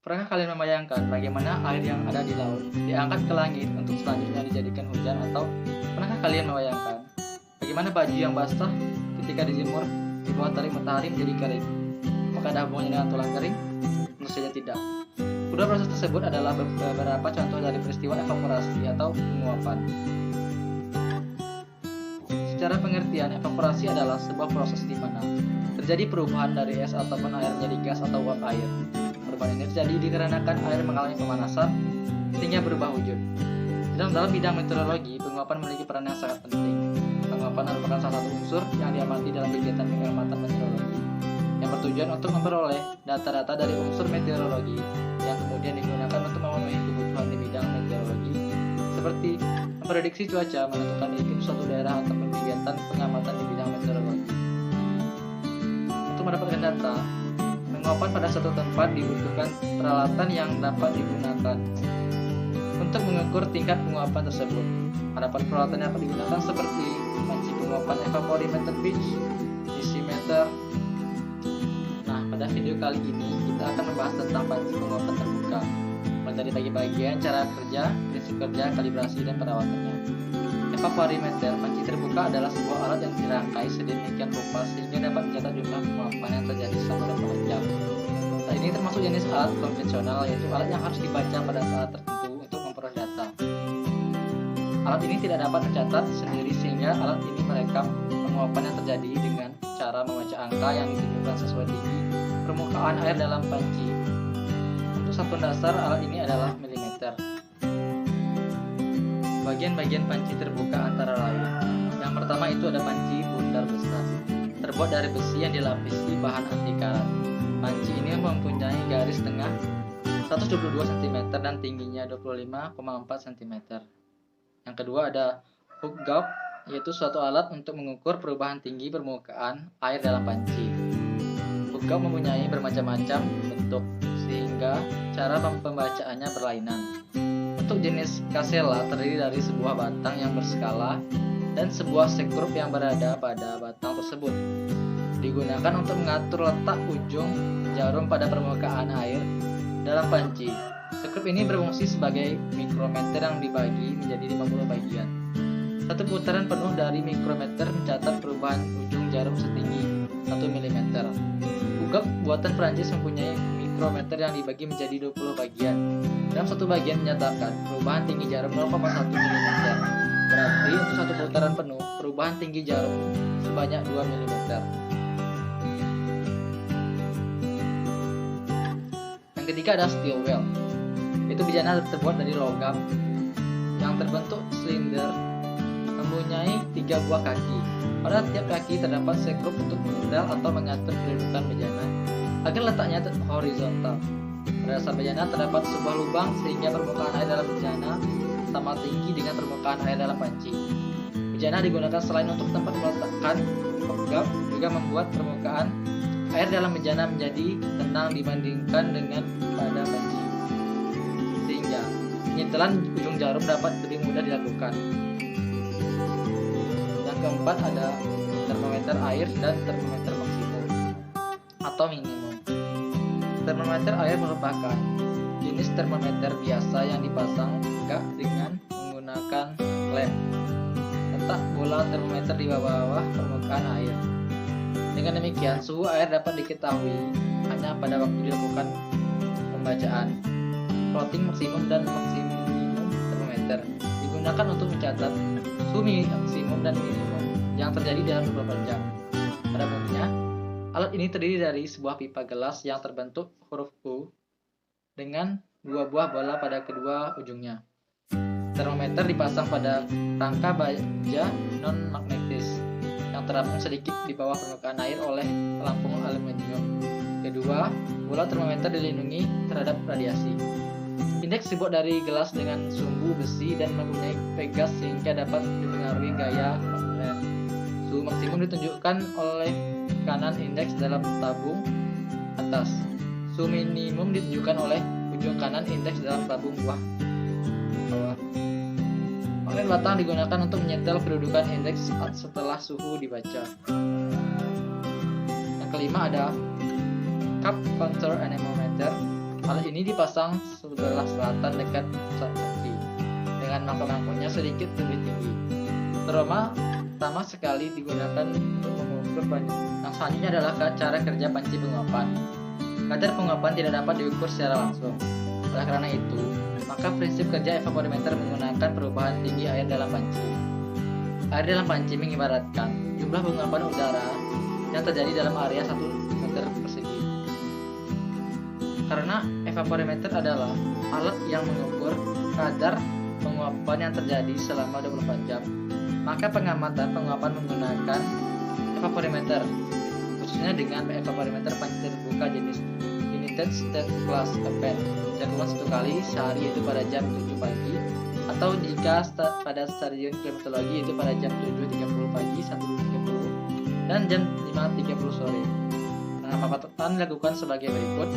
Pernahkah kalian membayangkan bagaimana air yang ada di laut diangkat ke langit untuk selanjutnya dijadikan hujan? Atau pernahkah kalian membayangkan bagaimana baju yang basah ketika dijemur di bawah terik matahari menjadi kering? Apakah ada hubungannya dengan tulang kering? Tentu saja tidak. Kedua proses tersebut adalah beberapa contoh dari peristiwa evaporasi atau penguapan. Secara pengertian, evaporasi adalah sebuah proses di mana terjadi perubahan dari es ataupun air menjadi gas atau uap air. Perubahan ini terjadi dikarenakan air mengalami pemanasan sehingga berubah wujud. Dalam bidang meteorologi, penguapan memiliki peran yang sangat penting. Penguapan merupakan salah satu unsur yang diamati dalam kegiatan pengamatan meteorologi yang bertujuan untuk memperoleh data-data dari unsur meteorologi yang kemudian digunakan untuk memenuhi kebutuhan di bidang meteorologi seperti memprediksi cuaca, menentukan iklim suatu daerah atau kegiatan pengamatan di bidang meteorologi. Untuk mendapatkan data penguapan pada suatu tempat dibutuhkan peralatan yang dapat digunakan untuk mengukur tingkat penguapan tersebut. Adapun peralatan yang dapat digunakan seperti panci penguapan evaporimeter pitch, dosimeter. Nah, pada video kali ini kita akan membahas tentang panci penguapan terbuka, mulai dari bagi-bagian cara kerja, prinsip kerja, kalibrasi, dan perawatannya. Evaporimeter panci terbuka adalah sebuah alat yang dirangkai sedemikian rupa sehingga dapat mencatat jumlah penguapan yang terjadi selama 24 jam. Nah, ini termasuk jenis alat konvensional, yaitu alat yang harus dibaca pada saat tertentu untuk memperoleh data. Alat ini tidak dapat mencatat sendiri sehingga alat ini merekam penguapan yang terjadi dengan cara membaca angka yang ditunjukkan sesuai tinggi permukaan air dalam panci. Untuk satuan dasar alat ini adalah milimeter. Bagian-bagian panci terbuka antara lain. Yang pertama itu ada panci bundar besar, terbuat dari besi yang dilapisi bahan anti karat. Panci ini mempunyai garis tengah 122 cm dan tingginya 25,4 cm. Yang kedua ada hook gauge, yaitu suatu alat untuk mengukur perubahan tinggi permukaan air dalam panci. Hook gauge mempunyai bermacam-macam bentuk sehingga cara pembacaannya berlainan. Untuk jenis kasela terdiri dari sebuah batang yang berskala dan sebuah sekrup yang berada pada batang tersebut. Digunakan untuk mengatur letak ujung jarum pada permukaan air dalam panci. Sekrup ini berfungsi sebagai mikrometer yang dibagi menjadi 50 bagian. Satu putaran penuh dari mikrometer mencatat perubahan ujung jarum setinggi 1 mm. Hook buatan Prancis mempunyai mikrometer yang dibagi menjadi 20 bagian. Dalam satu bagian menyatakan perubahan tinggi jarum 0,1 mm. Berarti untuk satu putaran penuh, perubahan tinggi jarum sebanyak 2 mm. Yang ketiga ada steel wheel. Itu bejana terbuat dari logam yang terbentuk silinder, mempunyai 3 buah kaki. Pada tiap kaki terdapat sekrup untuk mengendal atau mengatur kedudukan bejana agar letaknya horizontal. Pada dasar bejana terdapat sebuah lubang sehingga permukaan air dalam bejana sama tinggi dengan permukaan air dalam panci. Bejana digunakan selain untuk tempat meletakkan hook gauge, juga membuat permukaan air dalam bejana menjadi tenang dibandingkan dengan pada panci, sehingga penyetelan ujung jarum dapat lebih mudah dilakukan. Yang keempat ada termometer air dan termometer maksimum atau minimum. Termometer air merupakan jenis termometer biasa yang dipasang tegak dengan menggunakan lem. Letak bola termometer di bawah permukaan air. Dengan demikian, suhu air dapat diketahui hanya pada waktu dilakukan pembacaan. Floating maksimum dan maksimum termometer digunakan untuk mencatat suhu maksimum dan minimum yang terjadi dalam 24 jam. Pada umumnya, alat ini terdiri dari sebuah pipa gelas yang terbentuk huruf U dengan 2 buah bola pada kedua ujungnya. Termometer dipasang pada rangka baja non-magnetis yang terapung sedikit di bawah permukaan air oleh pelampung aluminium. Kedua, bola termometer dilindungi terhadap radiasi. Indeks dibuat dari gelas dengan sumbu besi dan mempunyai pegas sehingga dapat dipengaruhi gaya magnet. Suhu maksimum ditunjukkan oleh kanan indeks dalam tabung atas. Suhu minimum ditunjukkan oleh ujung kanan indeks dalam tabung bawah. Magnet batang digunakan untuk menyetel kedudukan indeks setelah suhu dibaca. Yang kelima ada cup counter anemometer Alat ini dipasang sebelah selatan dekat pusat panci, dengan mangkok-mangkoknya sedikit lebih tinggi. Pertama sekali digunakan untuk mengukur panci. Yang selanjutnya adalah cara kerja panci penguapan. Kadar penguapan tidak dapat diukur secara langsung. Oleh karena itu, maka prinsip kerja evaporimeter menggunakan perubahan tinggi air dalam panci. Air dalam panci mengibaratkan jumlah penguapan udara yang terjadi dalam area 1 meter persegi. Karena evaporimeter adalah alat yang mengukur kadar penguapan yang terjadi selama 24 jam, maka pengamatan penguapan menggunakan evaporimeter, khususnya dengan evaporimeter panci terbuka jenis United States Class Event, dilakukan 1 kali sehari, yaitu pada jam 7 pagi, atau jika pada stadion klimatologi yaitu pada jam 7.30 pagi, 1.30, dan jam 5.30 sore. Pengamatan dilakukan sebagai berikut.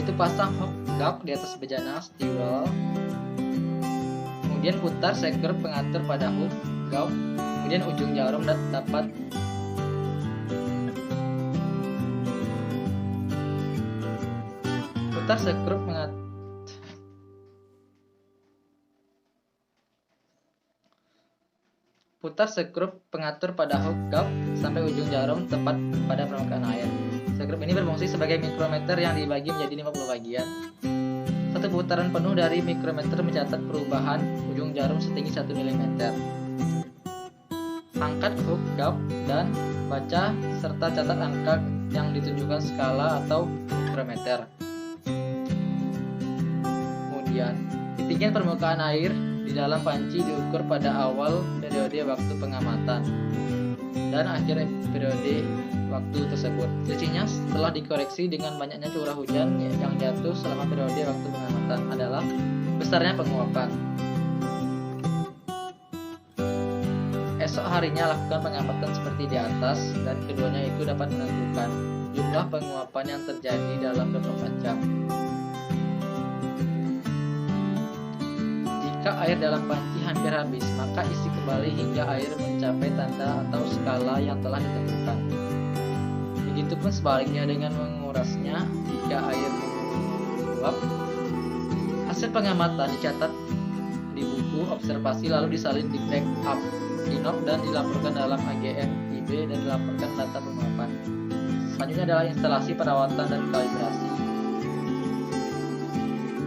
Itu pasang hook gauge di atas bejana stewel, kemudian putar seker pengatur pada hook gauge, kemudian ujung jarum dapat putar sekrup pengatur pada hook gauge sampai ujung jarum tepat pada permukaan air. Sekrup ini berfungsi sebagai mikrometer yang dibagi menjadi 50 bagian. Satu putaran penuh dari mikrometer mencatat perubahan ujung jarum setinggi 1 mm. Angkat hook gauge dan baca serta catat angka yang ditunjukkan skala atau mikrometer. Kemudian, ketinggian permukaan air di dalam panci diukur pada awal periode waktu pengamatan dan akhir periode waktu tersebut. Selisihnya setelah dikoreksi dengan banyaknya curah hujan yang jatuh selama periode waktu pengamatan adalah besarnya penguapan. Esok harinya lakukan pengamatan seperti di atas, dan keduanya itu dapat menentukan jumlah penguapan yang terjadi dalam 24 jam. Jika air dalam panci hampir habis, maka isi kembali hingga air mencapai tanda atau skala yang telah ditentukan. Begitupun sebaliknya dengan mengurasnya. Jika air menguap, hasil pengamatan dicatat di buku observasi lalu disalin di backup di NOP dan dilaporkan dalam AGM IB dan dilaporkan data penguapan. Selanjutnya adalah instalasi perawatan dan kalibrasi.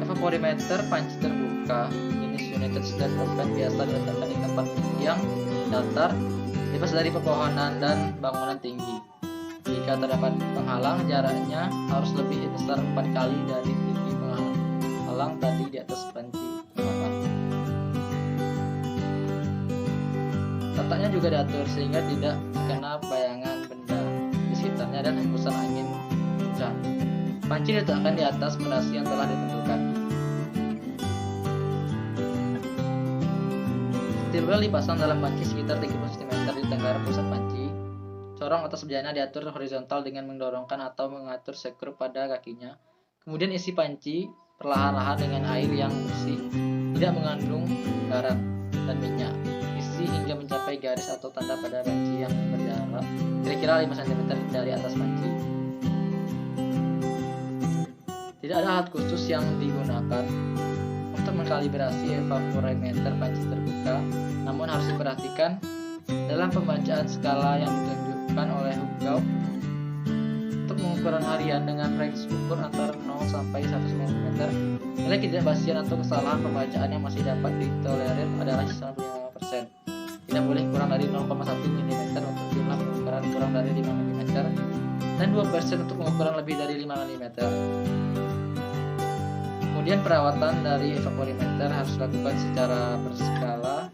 Evaporimeter panci terbuka jenis United States Open biasa diletakkan di tempat yang datar, bebas dari pepohonan dan bangunan tinggi. Jika terdapat penghalang, jaraknya harus lebih besar 4 kali dari tinggi penghalang tadi di atas panci penguapan. Letaknya juga diatur sehingga tidak terkena bayangan benda di sekitarnya dan hembusan angin kencang. Panci diletakkan di atas fondasi yang telah ditentukan. Steel dipasang dalam panci sekitar 30 cm di tenggara pusat panci. Corong atas bejana diatur horizontal dengan mendorongkan atau mengatur sekrup pada kakinya. Kemudian isi panci perlahan-lahan dengan air yang bersih, tidak mengandung garam dan minyak. Isi hingga mencapai garis atau tanda pada panci yang berjarak kira-kira 5 cm dari atas panci. Tidak ada alat khusus yang digunakan untuk mengkalibrasi evaporimeter panci terbuka, namun harus diperhatikan dalam pembacaan skala yang ditunjukkan oleh hook gauge untuk pengukuran harian dengan range ukur antara 0 sampai 100 mm. Nilai ketidakpastian atau kesalahan pembacaan yang masih dapat ditolerir adalah 95%. Tidak boleh kurang dari 0,1 mm untuk jumlah pengukuran kurang dari 5 mm dan 2% untuk pengukuran lebih dari 5 mm. Kemudian perawatan dari evaporimeter harus dilakukan secara berskala.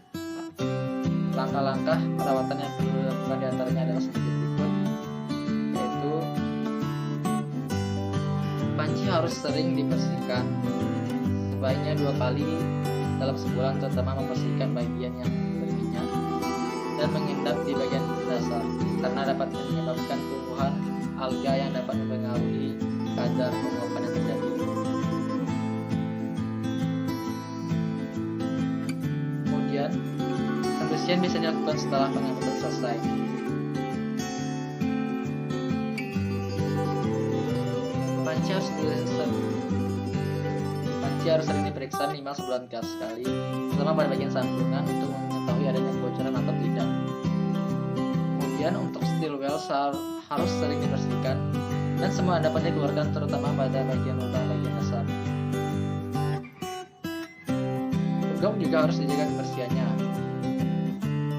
Langkah-langkah perawatan yang perlu dilakukan diantaranya adalah seperti berikut, yaitu panci harus sering dibersihkan, sebaiknya 2 kali dalam sebulan, terutama membersihkan bagian yang berminyak dan mengendap di bagian dasar karena dapat menyebabkan tumbuhan alga yang dapat mempengaruhi kadar penguapan yang terjadi. Kemudian pembersihan bisa dilakukan setelah pengamatan selesai. Panci harus sering diperiksa minimal sebulan sekali, terutama pada bagian sambungan untuk mengetahui adanya kebocoran atau tidak. Kemudian untuk steel well harus sering dibersihkan dan semua endapan dikeluarkan, terutama pada bagian lubang bagian dasar. Gong juga harus dijaga kebersihannya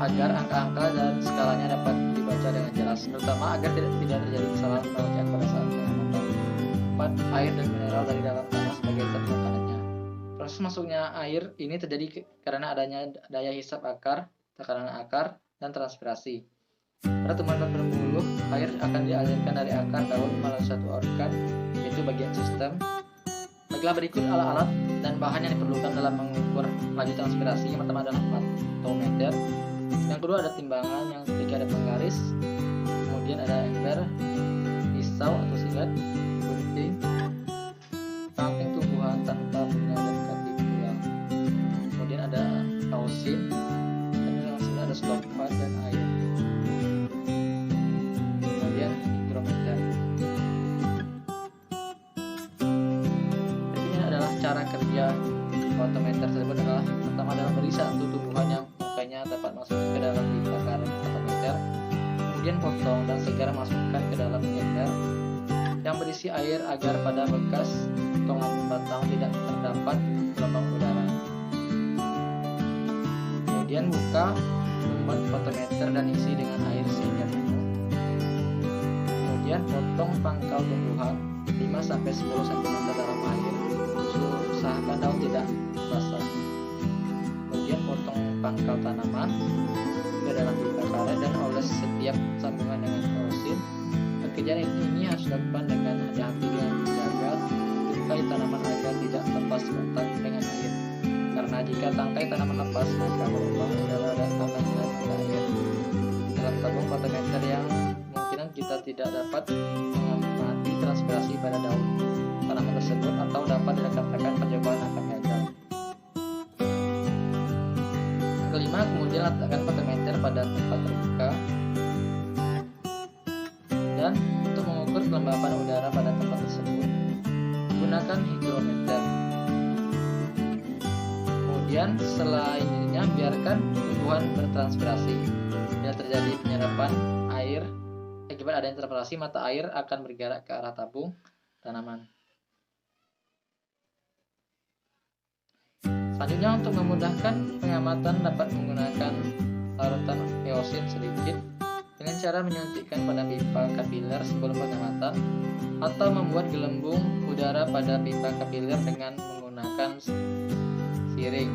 agar angka-angka dan skalanya dapat dibaca dengan jelas, terutama agar tidak terjadi kesalahan pengerjaan pada saat pengamatan. 4. Air dan mineral dari dalam tanah sebagai zat makanannya. Proses masuknya air ini terjadi karena adanya daya hisap akar, tekanan akar, dan transpirasi. Pada tumbuhan berbulu, air akan dialirkan dari akar daun melalui satu organ, yaitu bagian sistem. Baiklah, berikut alat-alat dan bahan yang diperlukan dalam mengukur laju transpirasi. Yang pertama adalah matometer. Yang kedua ada timbangan, yang ketiga ada penggaris, kemudian ada ember, pisau atau silet, gunting, samping tumbuhan tanpa bunga dan katipula. Kemudian ada ausin, dan yang sebelah ada stoppan dan air. Kemudian hidrometer. Berikutnya adalah cara kerja matometer tersebut adalah pertama adalah beri satu tumbuhan yang mukanya dapat masuk ke dalam pipa karet matometer, kemudian potong dan segera masukkan ke dalam ember yang berisi air agar pada bekas potongan batang tidak terdapat gelombang udara. Kemudian buka tumbuhan matometer dan isi dengan air sehingga penuh. Kemudian potong pangkal tumbuhan 5-10 cm dalam air, usahakan daun tidak basah. Kemudian potong pangkal tanaman ke dalam pipa karet dan oles setiap sambungan dengan ausin. Pekerjaan ini harus dilakukan dengan hati-hati dan menjaga tangkai tanaman agar tidak lepas kontak dengan air, karena jika tangkai tanaman lepas maka gelombang udara dan akan hilang ke air. Dalam tabung matometer yang kemungkinan kita tidak dapat mengamati transpirasi pada daun tanaman tersebut atau dapat dikatakan percobaan akan gagal. Kelima, kemudian letakkan matometer pada tempat terbuka. Dan untuk mengukur kelembapan udara pada tempat tersebut, gunakan hidrometer. Kemudian selainnya biarkan tumbuhan bertranspirasi. Bila terjadi penyerapan air akibat adanya transpirasi, mata air akan bergerak ke arah tabung tanaman. Selanjutnya, untuk memudahkan pengamatan dapat menggunakan larutan eosin sedikit dengan cara menyuntikkan pada pipa kapiler sebelum pengamatan, atau membuat gelembung udara pada pipa kapiler dengan menggunakan siring.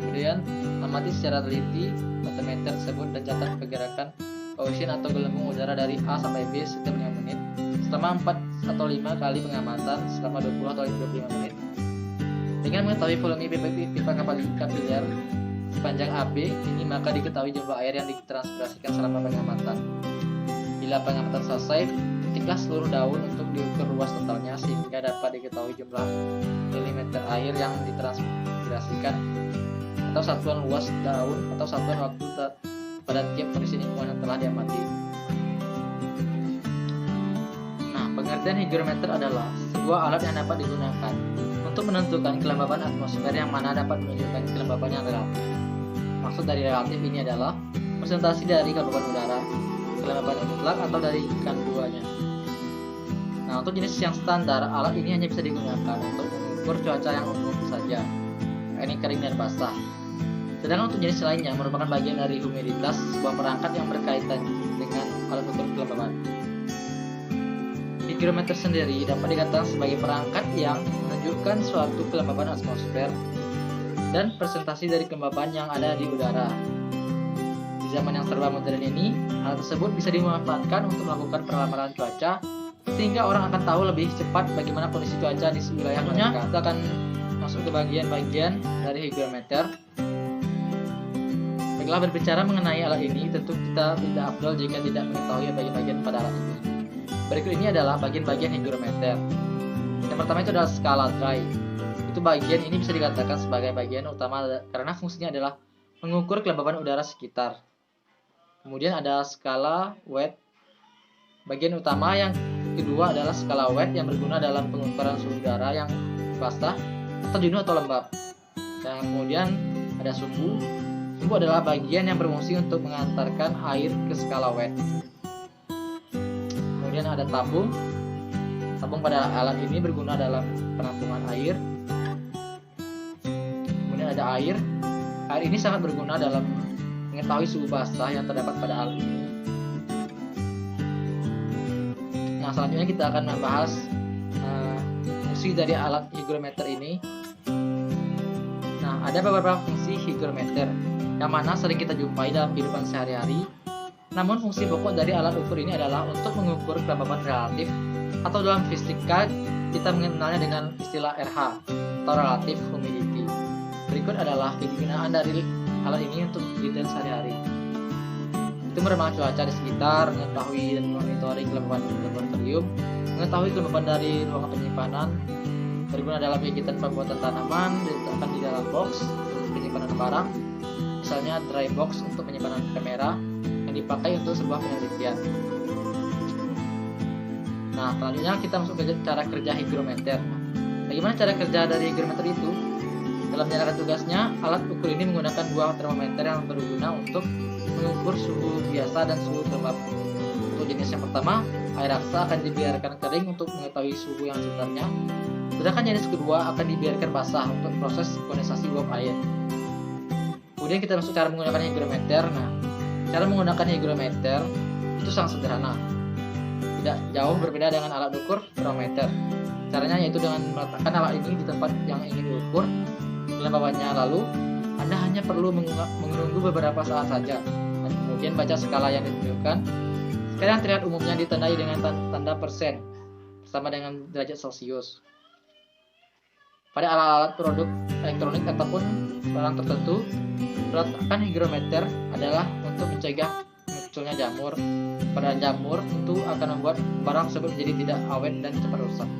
Kemudian amati secara teliti matometer tersebut dan catat pergerakan eosin atau gelembung udara dari A sampai B setiap 5 menit selama 4 atau 5 kali pengamatan selama 20 atau 25 menit. Dengan mengetahui volume pipa kapiler sepanjang AB ini, maka diketahui jumlah air yang ditranspirasikan selama pengamatan. Bila pengamatan selesai, ketiklah seluruh daun untuk diukur luas totalnya sehingga dapat diketahui jumlah milimeter air yang ditranspirasikan atau satuan luas daun atau satuan waktu pada tiap kondisi lingkungan yang telah diamati. Nah, pengertian hygrometer adalah sebuah alat yang dapat digunakan untuk menentukan kelembaban atmosfer yang mana dapat menunjukkan kelembaban yang relatif. Maksud dari relatif ini adalah presentasi dari kelembaban udara, kelembaban yang mutlak atau dari keduanya. Nah, untuk jenis yang standar, alat ini hanya bisa digunakan untuk mengukur cuaca yang umum saja, yakni kering dan basah. Sedangkan untuk jenis lainnya merupakan bagian dari humiditas, sebuah perangkat yang berkaitan dengan alat ukur kelembaban. Hygrometer sendiri dapat dikatakan sebagai perangkat yang menunjukkan suatu kelembaban atmosfer dan presentasi dari kelembaban yang ada di udara. Di zaman yang serba modern ini, hal tersebut bisa dimanfaatkan untuk melakukan peramalan cuaca sehingga orang akan tahu lebih cepat bagaimana kondisi cuaca di wilayah mereka. Kita akan masuk ke bagian-bagian dari hygrometer. Baiklah, berbicara mengenai alat ini, tentu kita tidak afdol jika tidak mengetahui bagian-bagian pada alat ini. Berikut ini adalah bagian-bagian hygrometer. Yang pertama itu adalah skala dry. Itu bagian ini bisa dikatakan sebagai bagian utama karena fungsinya adalah mengukur kelembaban udara sekitar. Kemudian ada skala wet. Bagian utama yang kedua adalah skala Watt yang berguna dalam pengukuran suhu udara yang basah atau jenuh atau lembab. Dan kemudian ada sumbu. Sumbu adalah bagian yang berfungsi untuk mengantarkan air ke skala Watt. Kemudian ada tabung. Tabung pada alat ini berguna dalam penampungan air. Kemudian ada air. Air ini sangat berguna dalam mengetahui suhu basah yang terdapat pada alat ini. Nah, selanjutnya kita akan membahas fungsi dari alat hygrometer ini. Nah, ada beberapa fungsi hygrometer yang mana sering kita jumpai dalam kehidupan sehari-hari. Namun fungsi pokok dari alat ukur ini adalah untuk mengukur kelembaban relatif, atau dalam fisika kita mengenalnya dengan istilah RH atau relative humidity. Berikut adalah kegunaan dari alat ini untuk kegiatan sehari-hari. Itu meramah cuaca di sekitar, mengetahui dan monitoring kelembaban laboratorium, mengetahui kelembaban dari ruangan penyimpanan, berguna dalam kegiatan pembuatan tanaman, diletakkan di dalam box untuk penyimpanan barang, misalnya dry box untuk penyimpanan kamera yang dipakai untuk sebuah penelitian. Nah, selanjutnya kita masuk ke cara kerja hygrometer. Bagaimana cara kerja dari hygrometer itu? Dalam menjalankan tugasnya, alat ukur ini menggunakan buah termometer yang berguna untuk mengukur suhu biasa dan suhu lembab. Untuk jenis yang pertama, air raksa akan dibiarkan kering untuk mengetahui suhu yang sebenarnya. Sedangkan jenis kedua akan dibiarkan basah untuk proses kondensasi uap air. Kemudian kita masuk cara menggunakan hygrometer. Nah, cara menggunakan hygrometer itu sangat sederhana. Tidak jauh berbeda dengan alat ukur termometer. Caranya yaitu dengan meletakkan alat ini di tempat yang ingin diukur kelembabannya, lalu Anda hanya perlu menunggu beberapa saat saja dan kemudian baca skala yang ditunjukkan. Skala yang terlihat umumnya ditandai dengan tanda persen bersama dengan derajat Celcius. Pada alat-alat produk elektronik ataupun barang tertentu, peletakan hygrometer adalah untuk mencegah munculnya jamur. Pada jamur tentu akan membuat barang tersebut menjadi tidak awet dan cepat rusak.